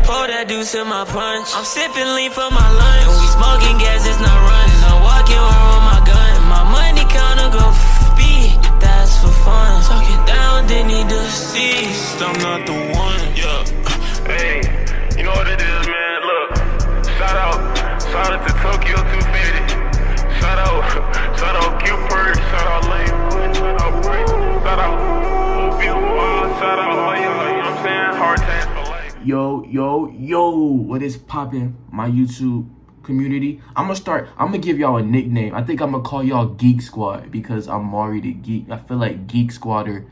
Pour that deuce in my punch. I'm sipping lean for my lunch. And we smoking gas, it's not running. I'm walking around with my gun. My money counter go beat. That's for fun. Talking down, they need to cease. I'm not the one. Yeah. Hey, you know what it is, man. Look, shout out to Tokyo 250. Shout out Cupid. Shout out Lane. Shout out Break. Shout out Opium. Shout out all y'all. You know what I'm saying? Hard times for life. Yo, what is poppin', my YouTube community? I'm gonna give y'all a nickname. I think I'm gonna call y'all Geek Squad because I'm Mari the Geek. I feel like Geek Squad or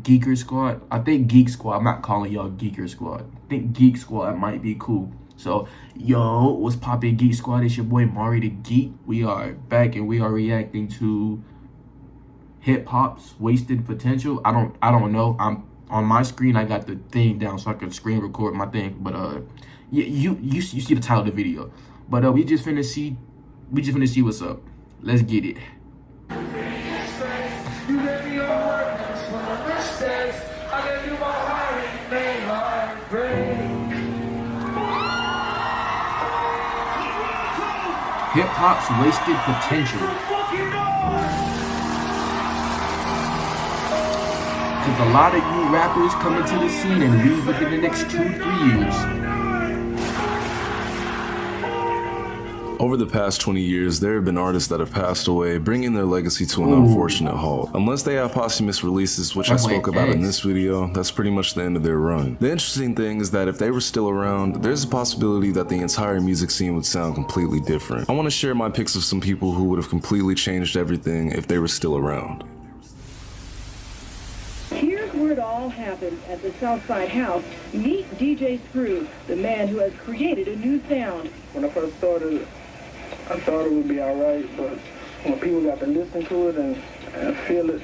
Geeker Squad. I think Geek Squad. I'm not calling y'all Geeker Squad. I think Geek Squad might be cool. So, yo, what's poppin', Geek Squad? It's your boy Mari the Geek. We are back and we are reacting to Hip Hop's Wasted Potential. I don't know. I'm on my screen. I got the thing down so I can screen record my thing. But you see the title of the video. But we just finna see what's up. Let's get it. Hip Hop's Wasted Potential. Cause a lot of you rappers come into the scene and leave within the next 2-3 years. Over the past 20 years, there have been artists that have passed away, bringing their legacy to an unfortunate halt. Unless they have posthumous releases, which I spoke about in this video, that's pretty much the end of their run. The interesting thing is that if they were still around, there's a possibility that the entire music scene would sound completely different. I want to share my picks of some people who would have completely changed everything if they were still around. Here's where it all happened at the Southside House. Meet DJ Screw, the man who has created a new sound. When I first started, I thought it would be alright, but when people got to listen to it and feel it,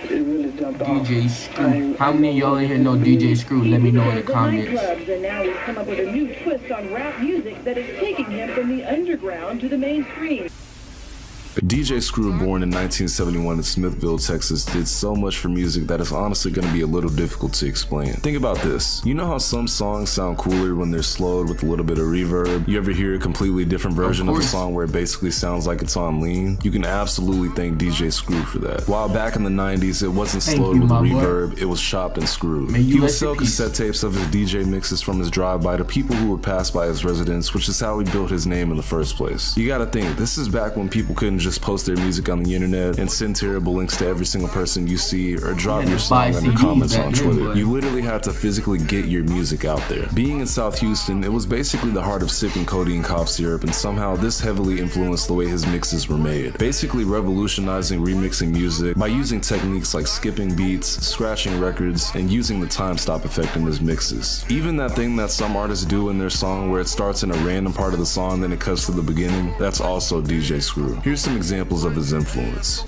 it really jumped off. DJ Screw. How many of y'all in here know DJ Screw? Let me know in the comments. And now he's come up with a new twist on rap music that is taking him from the underground to the mainstream. DJ Screw, born in 1971 in Smithville, Texas, did so much for music that it's honestly going to be a little difficult to explain. Think about this. You know how some songs sound cooler when they're slowed with a little bit of reverb? You ever hear a completely different version of a song where it basically sounds like it's on lean? You can absolutely thank DJ Screw for that. While back in the 90s, it wasn't slowed with reverb, it was chopped and screwed. He would sell cassette tapes of his DJ mixes from his drive-by to people who would pass by his residence, which is how he built his name in the first place. You gotta think, this is back when people couldn't just post their music on the internet and send terrible links to every single person you see or drop your song in the comments on Twitter. You literally had to physically get your music out there. Being in South Houston, it was basically the heart of sipping codeine cough syrup, and somehow this heavily influenced the way his mixes were made, basically revolutionizing remixing music by using techniques like skipping beats, scratching records, and using the time stop effect in his mixes. Even that thing that some artists do in their song where it starts in a random part of the song then it cuts to the beginning, that's also DJ Screw. Here's some examples of his influence.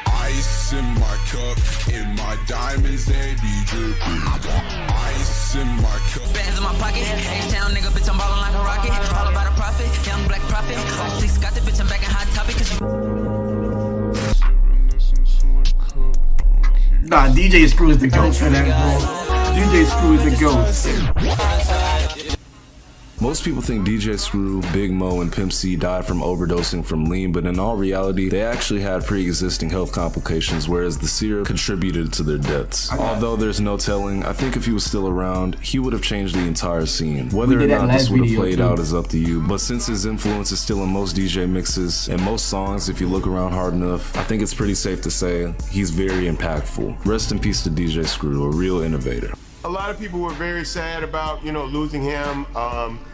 Ice in my cup, in my diamonds they be dripping. Ice in my cup. Bands in my pocket, H-Town nigga, bitch, I'm ballin' like a rocket. All about a profit, young black prophet. Six got the bitch, I'm back in Hot Topic. Nah, DJ Screw is the GOAT for that, bro. DJ Screw is the GOAT. Most people think DJ Screw, Big Mo, and Pimp C died from overdosing from lean, but in all reality, they actually had pre-existing health complications, whereas the syrup contributed to their deaths. Although there's no telling, I think if he was still around, he would have changed the entire scene. Whether or not this would have played out is up to you, but since his influence is still in most DJ mixes and most songs, if you look around hard enough, I think it's pretty safe to say he's very impactful. Rest in peace to DJ Screw, a real innovator. A lot of people were very sad about, losing him.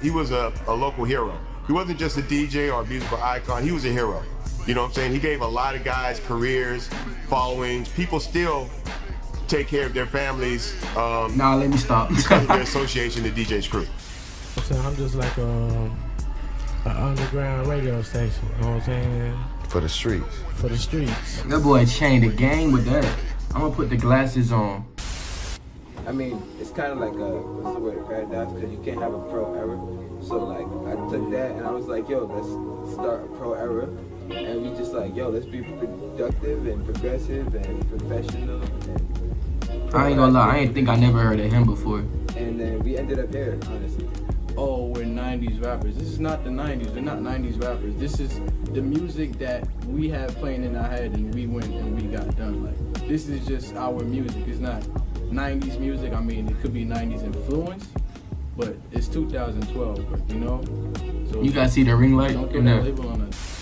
He was a local hero. He wasn't just a DJ or a musical icon, he was a hero. You know what I'm saying? He gave a lot of guys careers, followings. People still take care of their families. Nah, let me stop. Because of their association to DJ Screw. So I'm just like an underground radio station, you know what I'm saying? For the streets. For the streets. That boy changed the game with that. I'm gonna put the glasses on. I mean, it's kind of like what's the word, paradox, because you can't have a pro era. So like, I took that and I was like, yo, let's start a pro era. And we just like, yo, let's be productive and progressive and professional and I ain't gonna lie, I ain't think I never heard of him before. And then we ended up here, honestly. Oh, we're 90s rappers. This is not the 90s. We're not 90s rappers. This is the music that we have playing in our head and we went and we got done. Like, this is just our music. It's not 90s music. I mean, it could be 90s influence, but it's 2012, you know? So You guys see the ring light don't in put that there? label on us.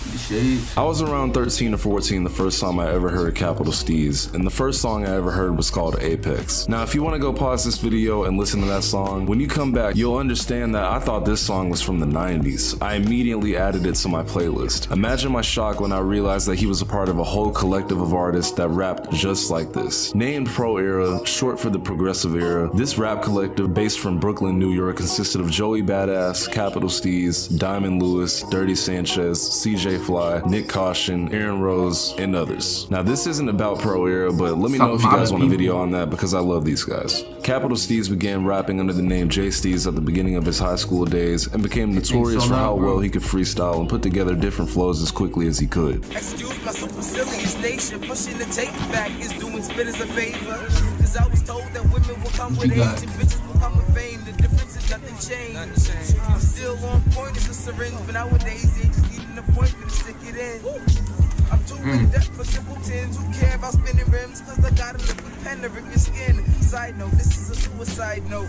The shades. I was around 13 or 14 the first time I ever heard Capital Steez, and the first song I ever heard was called Apex. Now, if you want to go pause this video and listen to that song, when you come back, you'll understand that I thought this song was from the 90s. I immediately added it to my playlist. Imagine my shock when I realized that he was a part of a whole collective of artists that rapped just like this. Named Pro Era, short for the Progressive Era, this rap collective based from Brooklyn, New York consisted of Joey Badass, Capital Steez, Diamond Lewis, Dirty Sanchez, CJ Fly, Nick Caution, Aaron Rose, and others. Now, this isn't about Pro Era, but let me know if you guys want a video on that because I love these guys. Capital Steez began rapping under the name Jay Steez at the beginning of his high school days and became notorious for how well he could freestyle and put together different flows as quickly as he could. Excuse my supercilious nation, pushing the tape back is doing spitters a favor. Cause I was told that women will come with age and bitches will come with fame. The difference is nothing changed. I'm still on point as a syringe, but nowadays they just need an appointment to stick it in. I'm too in depth for simpletons who care about spinning rims. Cause I got a liquid pen to rip your skin. Side note, this is a suicide note.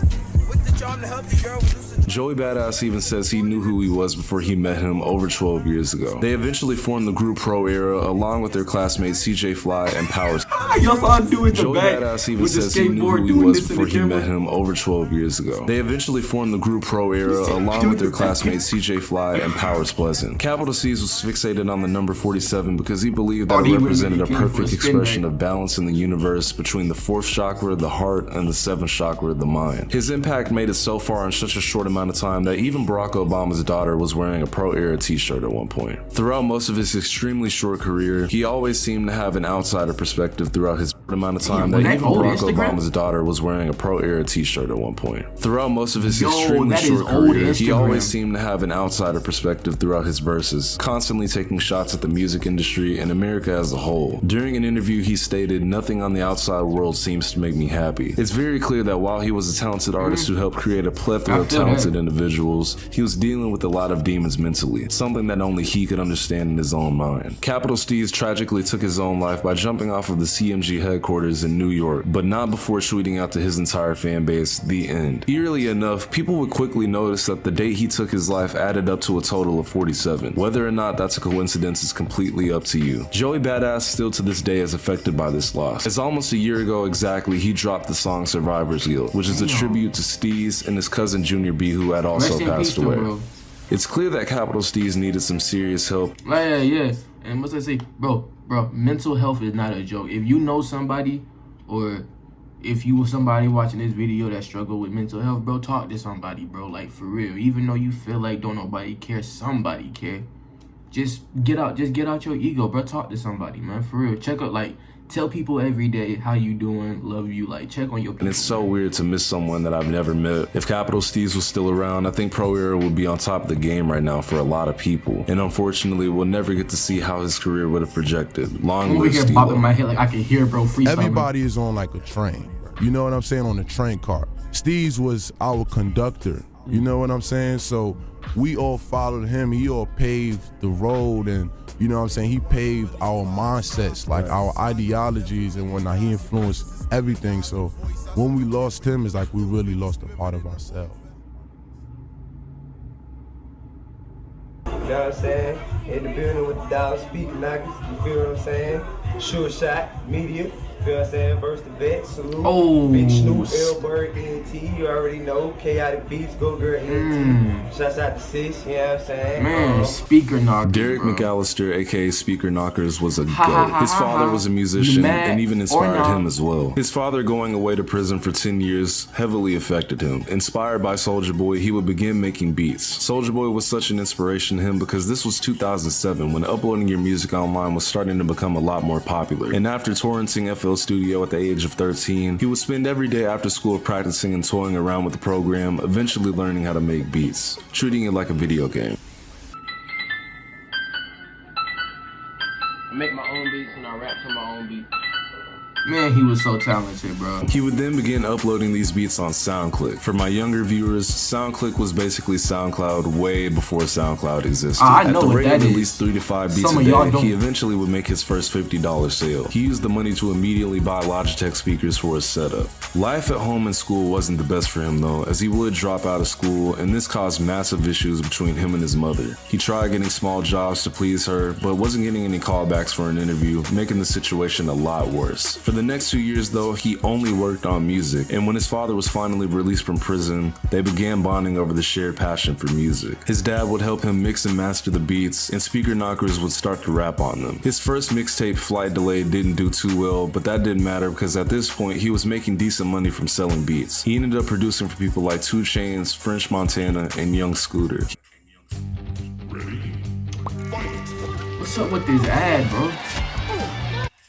With the charm to help the girl reduce the Joey Badass even says he knew who he was before he met him over 12 years ago. They eventually formed the group Pro Era along with their classmates CJ Fly and Powers. Y'all saw him do it Joey Badass even says he knew who he was before he met him over 12 years ago. They eventually formed the group Pro Era along with their classmates CJ Fly and Powers Pleasant. Capital Steez was fixated on the number 47 because he believed that it represented a perfect expression of balance in the universe between the 4th chakra, the heart, and the 7th chakra, the mind. His impact made it so far in such a short amount of time that even Barack Obama's daughter was wearing a Pro Era t-shirt at one point. Throughout most of his extremely short career, he always seemed to have an outsider perspective throughout his amount of time that even Barack Obama's daughter was wearing a Pro Era t-shirt at one point. Throughout most of his extremely short career, he always seemed to have an outsider perspective throughout his verses, constantly taking shots at the music industry and America as a whole. During an interview, he stated, "Nothing on the outside world seems to make me happy." It's very clear that while he was a talented artist who helped create a plethora of talented individuals, he was dealing with a lot of demons mentally, something that only he could understand in his own mind. Capital Steez tragically took his own life by jumping off of the CMG headquarters in New York, but not before tweeting out to his entire fan base, "The end." Eerily enough, people would quickly notice that the date he took his life added up to a total of 47. Whether or not that's a coincidence is completely up to you. Joey Badass still to this day is affected by this loss. As almost a year ago exactly, he dropped the song Survivor's Guilt, which is a tribute to Steez and his cousin Junior B, who had also passed away. It's clear that Capital Steez needed some serious help. Yeah. And what's I say? Bro, mental health is not a joke. If you know somebody, or if you were somebody watching this video that struggle with mental health, bro, talk to somebody, bro. Like, for real. Even though you feel like don't nobody care, somebody care. Just get out your ego, bro. Talk to somebody, man. For real. Check out, like, tell people every day how you doing, love you, like, check on your people. And it's so weird to miss someone that I've never met. If Capital Steez was still around, I think Pro Era would be on top of the game right now for a lot of people. And unfortunately, we'll never get to see how his career would have projected. Long live Steez. Bopping my head like I can hear, bro, freestyling. Everybody is on like a train. You know what I'm saying? On a train car. Steez was our conductor. You know what I'm saying? So we all followed him. He all paved the road, and you know what I'm saying? He paved our mindsets, like our ideologies and whatnot. He influenced everything. So when we lost him, it's like we really lost a part of ourselves. You know what I'm saying? In the building with the dollar speaking knockers, you feel what I'm saying? Sure shot, media. You feel what I'm saying? Burst the vet, salute. Big Snoop, Elberg, ENT, you already know. Chaotic Beats, Go Girl, ENT. Shouts out to Sis, you know what I'm saying? Man, Speaker Knockers. Derek McAllister, aka Speaker Knockers, was a GOAT. His father was a musician and even inspired him as well. His father going away to prison for 10 years heavily affected him. Inspired by Soulja Boy, he would begin making beats. Soulja Boy was such an inspiration to him because this was 2007 when uploading your music online was starting to become a lot more popular. And after torrenting FL Studio at the age of 13, he would spend every day after school practicing and toying around with the program, eventually learning how to make beats, treating it like a video game. I make my own beats and I rap to my own beats. Man, he was so talented, bro. He would then begin uploading these beats on SoundClick. For my younger viewers, SoundClick was basically SoundCloud way before SoundCloud existed. I know at the what rate that of at is. least 3 to 5 beats Some a of y'all day, don't. he eventually would make his first $50 sale. He used the money to immediately buy Logitech speakers for his setup. Life at home and school wasn't the best for him though, as he would drop out of school, and this caused massive issues between him and his mother. He tried getting small jobs to please her, but wasn't getting any callbacks for an interview, making the situation a lot worse. For the next 2 years though, he only worked on music, and when his father was finally released from prison, they began bonding over the shared passion for music. His dad would help him mix and master the beats, and Speaker Knockers would start to rap on them. His first mixtape, Flight Delay, didn't do too well, but that didn't matter because at this point he was making decent money from selling beats. He ended up producing for people like 2 Chainz, French Montana, and Young Scooter. What's up with this ad, bro?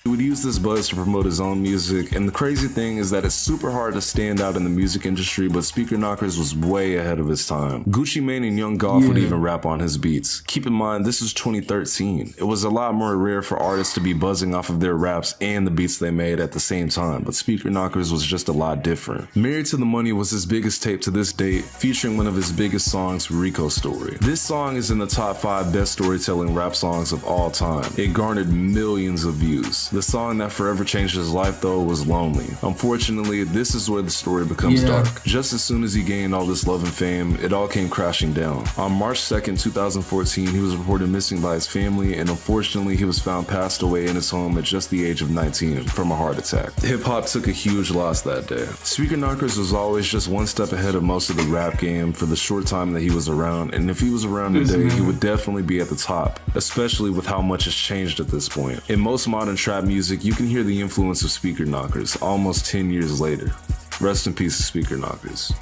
He would use this buzz to promote his own music, and the crazy thing is that it's super hard to stand out in the music industry, but Speaker Knockers was way ahead of his time. Gucci Mane and Young Golf would even rap on his beats. Keep in mind, this was 2013. It was a lot more rare for artists to be buzzing off of their raps and the beats they made at the same time, but Speaker Knockers was just a lot different. Married to the Money was his biggest tape to this date, featuring one of his biggest songs, Rico Story. This song is in the top 5 best storytelling rap songs of all time. It garnered millions of views. The song that forever changed his life though was Lonely. Unfortunately, this is where the story becomes dark. Just as soon as he gained all this love and fame, it all came crashing down. On March 2nd, 2014, he was reported missing by his family, and unfortunately he was found passed away in his home at just the age of 19 from a heart attack. Hip-hop took a huge loss that day. Speaker Knockers was always just one step ahead of most of the rap game for the short time that he was around, and if he was around today, he would definitely be at the top, especially with how much has changed at this point. In most modern trap music, you can hear the influence of Speaker Knockers almost 10 years later. Rest in peace to Speaker Knockers.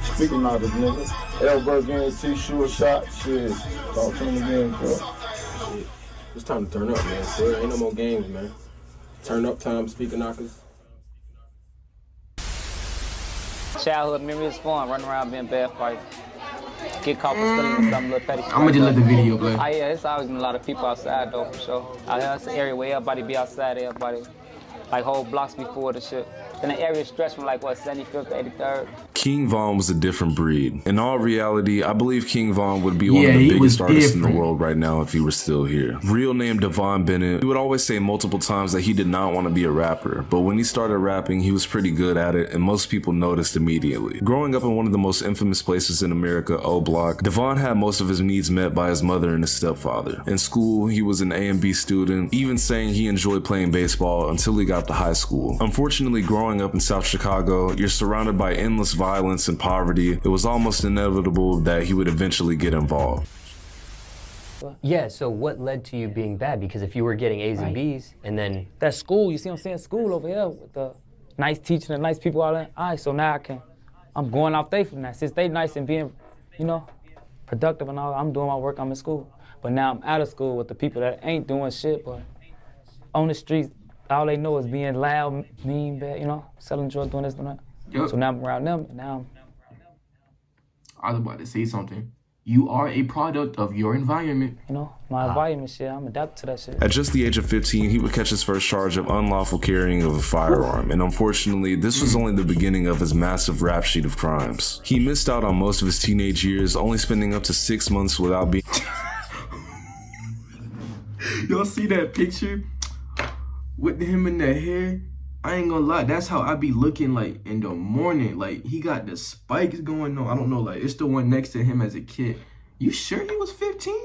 Speaker Knockers, nigga. Elbow guarantee, shoot a shot, shit. Talk to him again, bro. Shit. It's time to turn up, man. There ain't no more games, man. Turn up time, Speaker Knockers. Childhood memories fun, running around being bad fights. Get caught for stealing some little petty shit. I'm gonna just let the video play. Oh yeah, it's always been a lot of people outside though, for sure. Out here, it's an area where everybody be outside, everybody, like whole blocks before the shit. Then the area stretched from like, what, 75th to 83rd? King Von was a different breed. In all reality, I believe King Von would be one of the biggest artists in the world right now if he were still here. Real name Devon Bennett. He would always say multiple times that he did not want to be a rapper, but when he started rapping, he was pretty good at it, and most people noticed immediately. Growing up in one of the most infamous places in America, O Block, Devon had most of his needs met by his mother and his stepfather. In school, he was an A and B student, even saying he enjoyed playing baseball until he got to high school. Unfortunately, growing up in South Chicago, you're surrounded by endless violence and poverty. It was almost inevitable that he would eventually get involved. Yeah, so what led to you being bad? Because if you were getting A's and B's, and then... That school, you see what I'm saying? School over here with the nice teaching and nice people all that. All right, so now I'm going off they from that. Since they nice and being, you know, productive and all, I'm doing my work, I'm in school. But now I'm out of school with the people that ain't doing shit, but on the streets, all they know is being loud, mean, bad, you know, selling drugs, doing this, doing that. Yep. So now I'm around them, and now I was about to say something. You are a product of your environment. You know, my environment shit, I'm adapted to that shit. At just the age of 15, he would catch his first charge of unlawful carrying of a firearm, and unfortunately, this was only the beginning of his massive rap sheet of crimes. He missed out on most of his teenage years, only spending up to 6 months without being... Y'all see that picture? With him in the hair, I ain't gonna lie, that's how I be looking like in the morning. Like, he got the spikes going on. I don't know, like, it's the one next to him as a kid. You sure he was 15?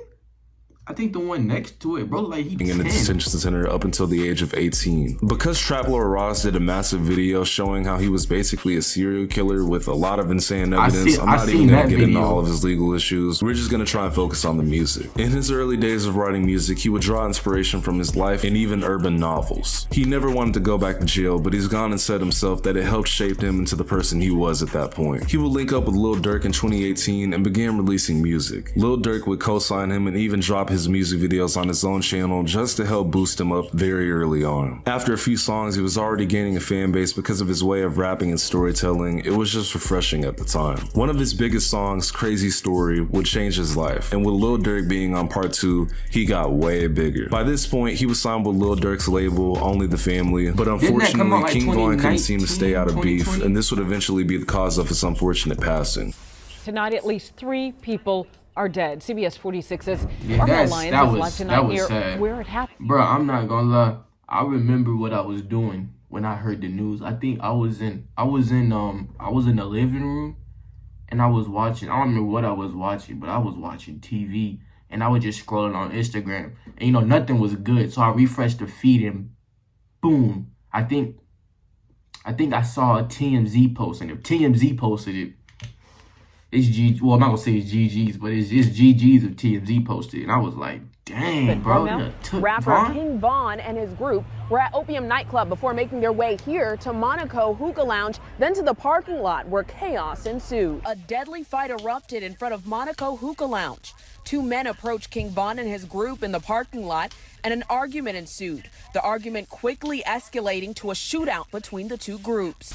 I think the one next to it, bro, like he in the detention center up until the age of 18. Because Trap Lord Ross did a massive video showing how he was basically a serial killer with a lot of insane evidence, I'm not even gonna get into all of his legal issues. We're just gonna try and focus on the music. In his early days of writing music, he would draw inspiration from his life and even urban novels. He never wanted to go back to jail, but he's gone and said himself that it helped shape him into the person he was at that point. He would link up with Lil Durk in 2018 and began releasing music. Lil Durk would co-sign him and even drop his music videos on his own channel just to help boost him up very early on. After a few songs, he was already gaining a fan base because of his way of rapping and storytelling. It was just refreshing at the time. One of his biggest songs, Crazy Story, would change his life, and with Lil Durk being on part 2, he got way bigger. By this point, he was signed with Lil Durk's label, Only the Family, but unfortunately, like King Von couldn't seem to stay out of beef, and this would eventually be the cause of his unfortunate passing. Tonight, at least 3 people are dead. CBS 46's Yeah, Lyons is live tonight near sad. where it happened. Bro, I'm not gonna lie. I remember what I was doing when I heard the news. I think I was in the living room and I was watching. I don't remember what I was watching, but I was watching TV and I was just scrolling on Instagram. And nothing was good. So I refreshed the feed and boom. I think I saw a TMZ post, and if TMZ posted it, it's G. Well, I'm not gonna say it's GG's, but it's GG's if TMZ posted it. And I was like, dang, bro. Rapper King Von and his group were at Opium nightclub before making their way here to Monaco Hookah Lounge, then to the parking lot where chaos ensued. A deadly fight erupted in front of Monaco Hookah Lounge. 2 men approached King Von and his group in the parking lot, and an argument ensued. The argument quickly escalating to a shootout between the 2 groups.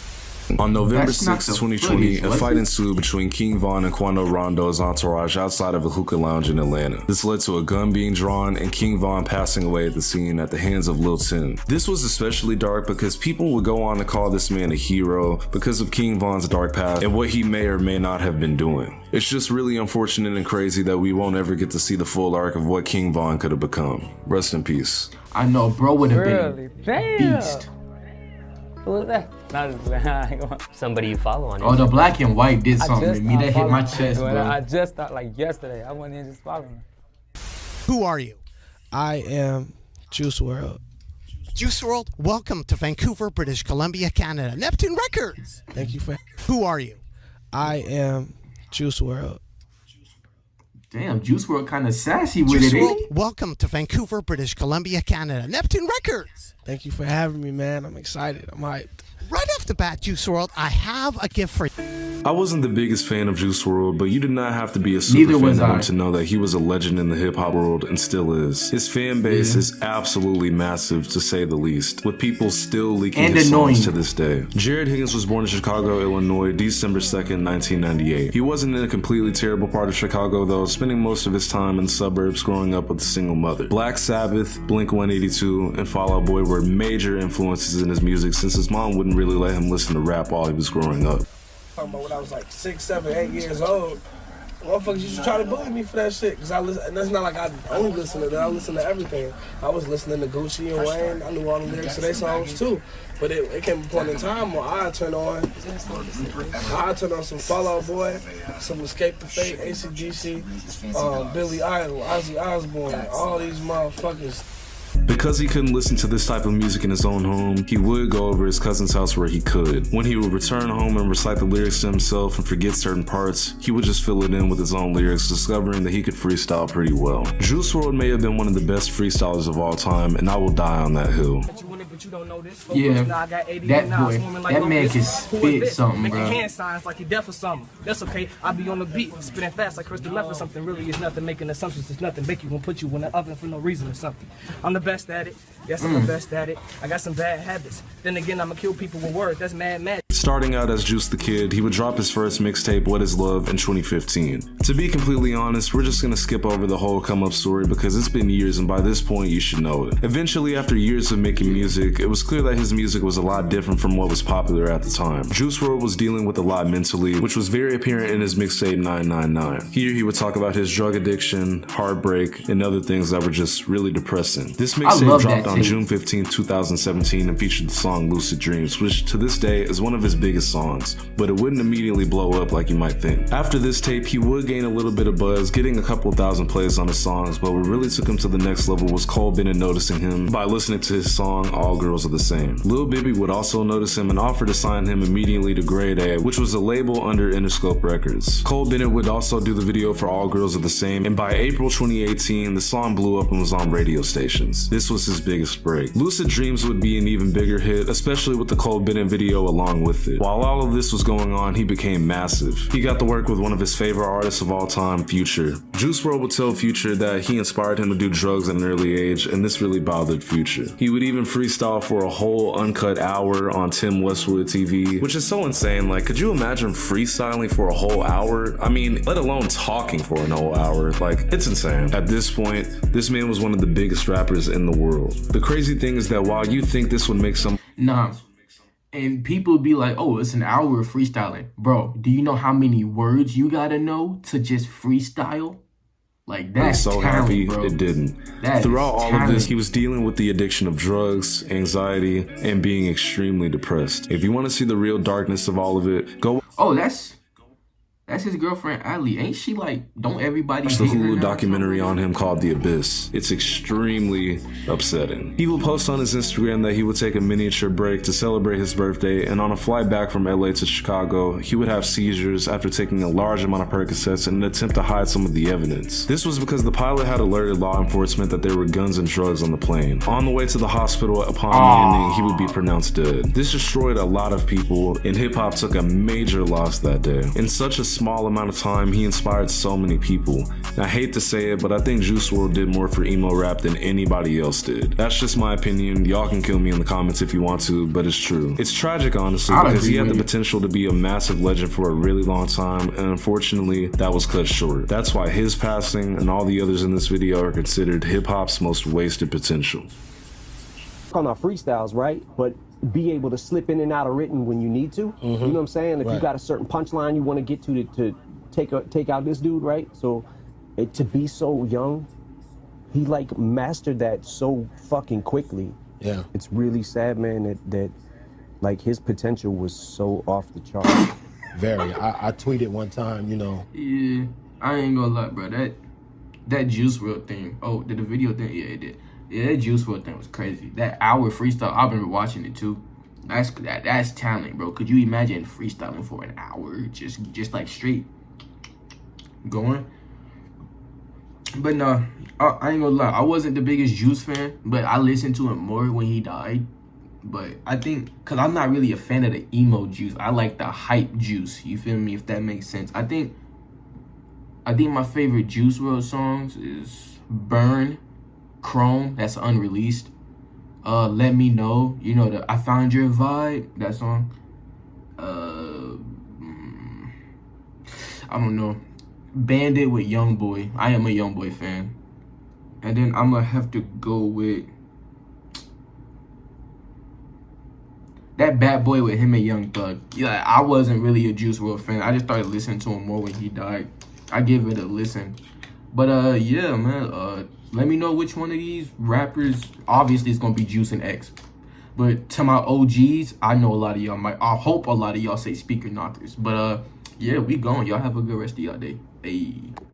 On November 6, 2020, a fight ensued between King Von and Quando Rondo's entourage outside of a hookah lounge in Atlanta. This led to a gun being drawn and King Von passing away at the scene at the hands of Lil Tim. This was especially dark because people would go on to call this man a hero because of King Von's dark past and what he may or may not have been doing. It's just really unfortunate and crazy that we won't ever get to see the full arc of what King Von could have become. Rest in peace. I know, bro would have Really? been a beast. Who was that? Somebody you follow on Oh, the black and white did something to me. That hit my chest, bro. I just thought like yesterday. I wasn't even just following him. Who are you? I am Juice WRLD. Juice WRLD, welcome to Vancouver, British Columbia, Canada. Neptune Records. Thank you for. Who are you? I am Juice WRLD. Damn, Juice WRLD kind of sassy with Juice it, WRLD, ain't he? welcome to Vancouver, British Columbia, Canada. Neptune Records. Thank you for having me, man. I'm excited. I'm hyped. Right off the bat, Juice WRLD, I have a gift for you. I wasn't the biggest fan of Juice WRLD, but you did not have to be a super fan of him to know that he was a legend in the hip-hop world and still is. His fan base is absolutely massive, to say the least, with people still leaking his songs to this day. Jared Higgins was born in Chicago, Illinois, December 2nd, 1998. He wasn't in a completely terrible part of Chicago, though, spending most of his time in the suburbs growing up with a single mother. Black Sabbath, Blink-182, and Fall Out Boy were major influences in his music since his mom wouldn't really let him listen to rap while he was growing up. Talking about when I was like 6, 7, 8 years old. Motherfuckers used to try to bully me for that shit. Cause I listen, and that's not like I only listen to that. I listen to everything. I was listening to Gucci and Wayne. I knew all the lyrics to their songs too. But it came a point in time where I turned on some Fall Out Boy, some Escape the Fate, AC/DC, Billy Idol, Ozzy Osbourne, all these motherfuckers. Because he couldn't listen to this type of music in his own home, he would go over his cousin's house where he could. When he would return home and recite the lyrics to himself and forget certain parts, he would just fill it in with his own lyrics, discovering that he could freestyle pretty well. Juice WRLD may have been one of the best freestylers of all time, and I will die on that hill. Yeah, that boy, that man can spit something, bro. Making hand signs like he deaf or something. That's okay. I be on the beat, spitting fast like Crystal Left or something. Really is nothing. Making assumptions is nothing. Make you gonna put you in the oven for no reason or something. I'm the best at it. Yes, I'm the best at it. I got some bad habits. Then again, I'ma kill people with words. That's mad. Starting out as Juice the Kid, he would drop his first mixtape, What Is Love, in 2015. To be completely honest, we're just gonna skip over the whole come up story because it's been years and by this point you should know it. Eventually, after years of making music, it was clear that his music was a lot different from what was popular at the time. Juice WRLD was dealing with a lot mentally, which was very apparent in his mixtape 999. Here he would talk about his drug addiction, heartbreak, and other things that were just really depressing. This mixtape dropped on June 15, 2017 and featured the song Lucid Dreams, which to this day is one of his biggest songs, but it wouldn't immediately blow up like you might think. After this tape, he would gain a little bit of buzz, getting a couple thousand plays on his songs, but what really took him to the next level was Cole Bennett noticing him by listening to his song All Girls Are the Same. Lil Bibby would also notice him and offer to sign him immediately to Grade A, which was a label under Interscope Records. Cole Bennett would also do the video for All Girls Are the Same, and by April 2018, the song blew up and was on radio stations. This was his biggest break. Lucid Dreams would be an even bigger hit, especially with the Cole Bennett video along with with it. While all of this was going on, he became massive. He got to work with one of his favorite artists of all time, Future. Juice WRLD would tell Future that he inspired him to do drugs at an early age, and this really bothered Future. He would even freestyle for a whole uncut hour on Tim Westwood TV, which is so insane. Like, could you imagine freestyling for a whole hour? I mean, let alone talking for an whole hour. Like, it's insane. At this point, this man was one of the biggest rappers in the world. The crazy thing is that while you think this would make some... Nah. And people be like, oh, it's an hour of freestyling. Bro, do you know how many words you gotta know to just freestyle? Like, that's I'm so talent, happy bro. it didn't. That Throughout is all of this, talent. he was dealing with the addiction of drugs, anxiety, and being extremely depressed. If you want to see the real darkness of all of it, go... Oh, that's his girlfriend, Ali. Ain't she like, don't everybody watch the hate her Hulu now? documentary on him called The Abyss. It's extremely upsetting. He will post on his Instagram that he would take a miniature break to celebrate his birthday, and on a flight back from LA to Chicago, he would have seizures after taking a large amount of Percocets in an attempt to hide some of the evidence. This was because the pilot had alerted law enforcement that there were guns and drugs on the plane. On the way to the hospital upon landing, he would be pronounced dead. This destroyed a lot of people, and hip-hop took a major loss that day. In such a small amount of time, he inspired so many people. And I hate to say it, but I think Juice WRLD did more for emo rap than anybody else did. That's just my opinion. Y'all can kill me in the comments if you want to, but it's true. It's tragic, honestly, because he had the potential to be a massive legend for a really long time, and unfortunately, that was cut short. That's why his passing and all the others in this video are considered hip-hop's most wasted potential. On our freestyles, right? But be able to slip in and out of written when you need to. You know what I'm saying? If you got a certain punchline you want to get to take out this dude, right? So to be so young, he like mastered that so fucking quickly. Yeah. It's really sad, man, that like his potential was so off the chart. Very. I tweeted one time, you know. Yeah, I ain't gonna lie, bro. That Juice WRLD thing. Oh, did the video thing? Yeah, it did. Yeah, that Juice WRLD thing was crazy. That hour freestyle, I've been watching it too. That's talent, bro. Could you imagine freestyling for an hour, just like straight going? But no, I ain't gonna lie. I wasn't the biggest Juice fan, but I listened to him more when he died. But I think, cause I'm not really a fan of the emo Juice. I like the hype Juice. You feel me? If that makes sense. I think my favorite Juice WRLD songs is Burn, Chrome, that's unreleased. Let Me Know, you know, the I Found Your Vibe, that song. I don't know. Bandit with Youngboy. I am a Youngboy fan. And then I'm gonna have to go with that Bad Boy with him and Young Thug. Yeah, I wasn't really a Juice WRLD fan. I just started listening to him more when he died. I give it a listen. But yeah, man, let me know which one of these rappers. Obviously, it's gonna be Juice and X. But to my OGs, I know a lot of y'all I hope a lot of y'all say Speaker Knockers. But yeah, we going. Y'all have a good rest of y'all day. Hey.